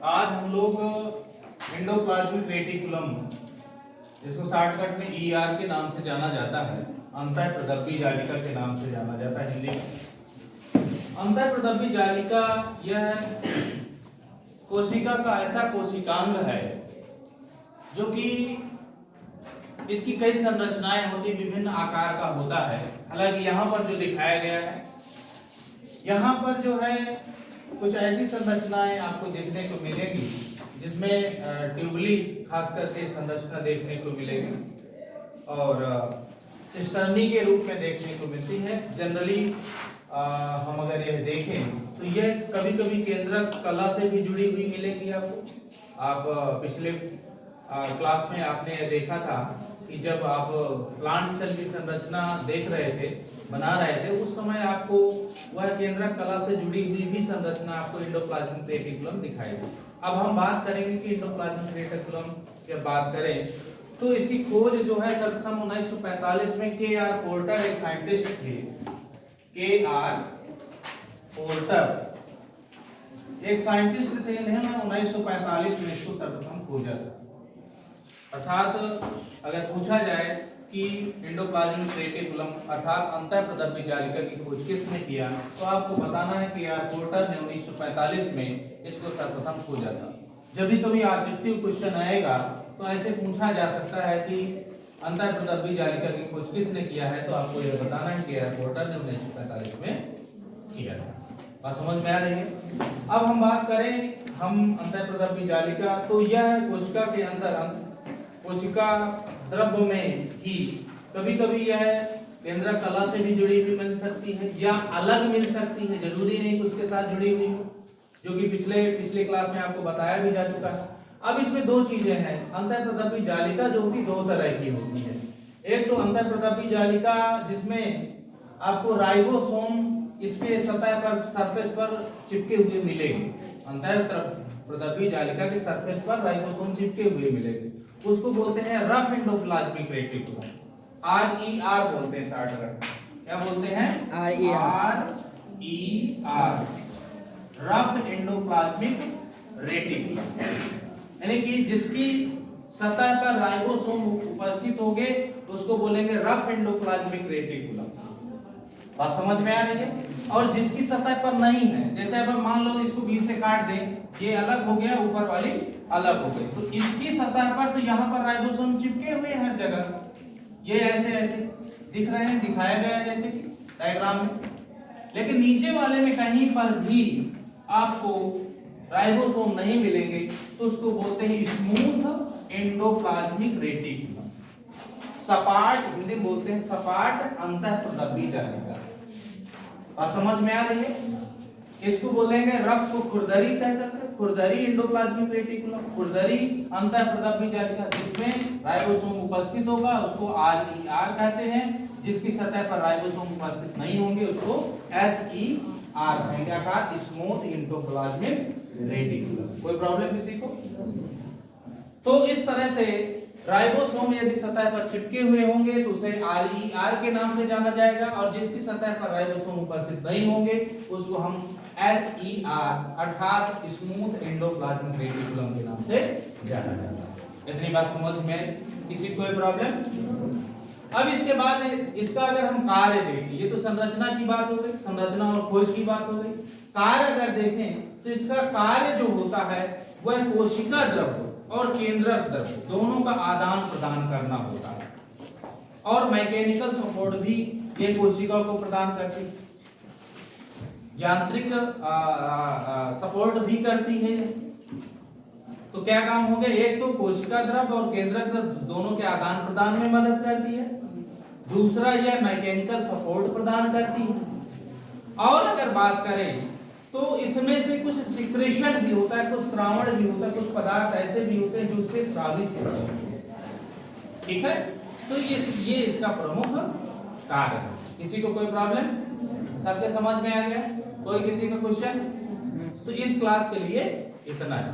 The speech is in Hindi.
आज हम लोग एंडोप्लाज्मिक रेटिकुलम, जिसको शॉर्टकट में ईआर के नाम से जाना जाता है, अंतःप्रदब्बी जालिका के नाम से जाना जाता है हिंदी में। अंतःप्रदब्बी जालिका यह कोशिका का ऐसा कोशिकांग है जो कि इसकी कई संरचनाएं होती, विभिन्न आकार का होता है। हालांकि यहाँ पर जो दिखाया गया है, यहाँ पर जो है कुछ ऐसी संरचनाएं आपको देखने को मिलेगी जिसमें ट्यूबली खास करके संरचना देखने को मिलेगी और सिस्टर्नी के रूप में देखने को मिलती है। जनरली हम अगर यह देखें तो यह कभी कभी केंद्रक कला से भी जुड़ी हुई मिलेगी आपको। आप पिछले क्लास में आपने यह देखा था कि जब आप प्लांट सेल की संरचना देख रहे थे, बना रहे थे, उस समय आपको वह केंद्रक कला से जुड़ी हुई भी संरचना आपको एंडोप्लाज्मिक रेटिकुलम दिखाई दी। अब हम बात करेंगे कि एंडोप्लाज्मिक रेटिकुलम की बात करें तो इसकी खोज जो है सर्वप्रथम 1945 में के.आर. पोर्टर एक साइंटिस्ट थे। के.आर. पोर्टर एक साइंटिस्ट थे, इन्होंने 1945 में इसको सर्वप्रथम खोजा था। अर्थात अगर पूछा जाए कि एंडोप्लाज्मिक रेटिकुलम अर्थात अंतःप्रदब्बी जालिका की खोज किसने किया, तो आपको बताना है कि के.आर. पोर्टर ने 1945 में इसको सर्वप्रथम खोजा था। जब भी कभी ऑब्जेक्टिव क्वेश्चन आएगा तो ऐसे पूछा जा सकता है कि अंतःप्रदब्बी जालिका की खोज किसने किया है, तो आपको यह बताना है कि के.आर. पोर्टर ने 1945 में किया था। बात समझ में आ रही है? अब हम बात करें अंतःप्रदब्बी जालिका, तो यह कोशिका के अंदर कोशिका द्रव्य में ही कभी कभी यह केंद्रक कला से भी जुड़ी हुई मिल सकती है या अलग मिल सकती है, जरूरी नहीं कि उसके साथ जुड़ी हुई हो, जो कि पिछले क्लास में आपको बताया भी जा चुका है। अब इसमें दो चीजें हैं। अंतःप्रदब्बी जालिका जो कि दो तरह की होती है। एक तो अंतःप्रदब्बी जालिका जिसमें आपको राइबोसोम इसके सतह पर, सरफेस पर चिपके हुए मिलेगी। अंतःप्रदब्बी जालिका के सरफेस पर राइबोसोम चिपके हुए मिलेंगे, उसको बोलते हैं रफ एंडोप्लाज्मिक रेटिकुलम। RER बोलते हैं शॉर्टकट। क्या बोलते हैं? RER, रफ एंडोप्लाज्मिक रेटिकुलम, यानी कि जिसकी सतह पर राइबोसोम उपस्थित होंगे उसको बोलेंगे रफ एंडोप्लाज्मिक रेटिकुलम। बात समझ में आ रही है? और जिसकी सतह पर नहीं है, जैसे अगर मान लो इसको बीच से काट दें, ये अलग हो गया, ऊपर वाली अलग हो गई, तो इसकी सतह पर तो यहाँ पर राइबोसोम चिपके हुए हैं हर जगह, ये ऐसे ऐसे दिख रहे हैं, दिखाया गया है जैसे कि डायग्राम में। लेकिन नीचे वाले में कहीं पर भी आपको राइबोसोम नहीं मिलेंगे, तो उसको बोलते हैं स्मूथ एंडोप्लाज्मिक रेटिकुलम। सपाट, हिंदी में बोलते हैं सपाट अंतःप्रदब्बी जालिका। बात समझ में आ रही है? इसको बोलेंगे रफ को खुरदरी कह सकते हैं, खुरदरी एंडोप्लाज्मिक रेटिकुलम, खुरदरी अंतःप्रदब्बी जालिका जिसमें राइबोसोम उपस्थित होगा उसको RER कहते हैं। जिसकी सतह पर राइबोसोम उपस्थित नहीं होंगे उसको SER कहेंगे, अर्थात स्मूथ एंडोप्लाज्मिक रेटिकुलम। कोई प्रॉब्लम किसी को? तो इस तरह से राइबोसोम यदि सतह पर चिपके हुए होंगे तो उसे RER के नाम से जाना जाएगा, और जिसकी सतह पर राइबोसोम उपस्थित नहीं होंगे उसको हम SER अर्थात स्मूथ एंडोप्लाज्मिक रेटिकुलम के नाम से जाना जाएगा। इतनी बात समझ में? किसी कोई प्रॉब्लम? अब इसके बाद इसका अगर हम कार्य देखें, ये तो संरचना की बात हो गई, संरचना और खोज की बात हो गई। कार्य अगर देखें तो इसका कार्य जो होता है वह कोशिका द्रव्य और केंद्रक द्रव्य दोनों का आदान प्रदान करना होता है, और मैकेनिकल सपोर्ट भी ये कोशिका को प्रदान करती है, यांत्रिक सपोर्ट भी करती है। तो क्या काम हो गया? एक तो कोशिका द्रव्य और केंद्रक द्रव्य दोनों के आदान प्रदान में मदद करती है, दूसरा यह मैकेनिकल सपोर्ट प्रदान करती है। और अगर बात करें तो इसमें से कुछ सिक्रेशन भी होता है, कुछ श्रावण भी होता है, कुछ पदार्थ ऐसे भी होते हैं जो उससे स्रावित होते हैं। ठीक है? तो ये इसका प्रमुख कार्य है। किसी को कोई प्रॉब्लम? सबके समझ में आ गया? कोई किसी का क्वेश्चन? तो इस क्लास के लिए इतना है।